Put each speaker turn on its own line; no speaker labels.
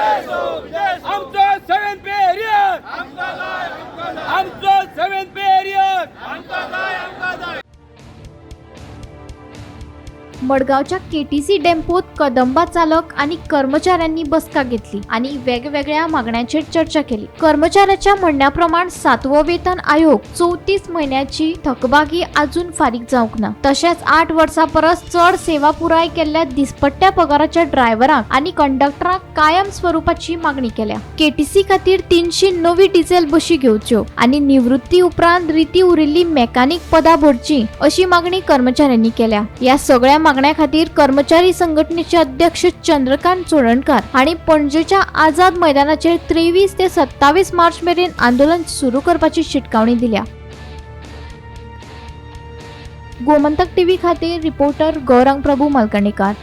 आमचं 7 पेरियड, आमचं 7 period.
मडगावच्या KTC डेपोत Kadamba चालक आणि कर्मचाऱ्यांनी बसका घेतली आणि वेगवेगळ्या मागण्यांचेर चर्चा केली. कर्मचाऱ्याच्या म्हणण्याप्रमाणे 7वो वेतन आयोग 34 महिन्याची थकबाकी अजून फारीक जावंक ना. तशेंच 8 वर्सां परस चड सेवा पुराय केल्ल्या दिसपट्ट्या पगाराच्या ड्रायव्हरांक आणि कंडक्टरांक कायम स्वरूपाची मागणी केल्या. केटीसी खातीर 300 नवी डिझेल बशी घेवच्यो आणि निवृत्ती उपरांत रिती उरिल्ली मेकॅनिक पदां भरची अशी मागणी कर्मचाऱ्यांनी केल्या. या सगळ्या मागण्या खातीर कर्मचारी संघटनेचे अध्यक्ष चंद्रकांत चोडणकार हांणी पणजेच्या आझाद मैदानाचेर 23 ते 27 मार्च मेरेन आंदोलन सुरू करपाची शिटकावणी दिल्या. गोमंतक टीव्ही खातीर रिपोर्टर गौरंग प्रभू मलकणीकार.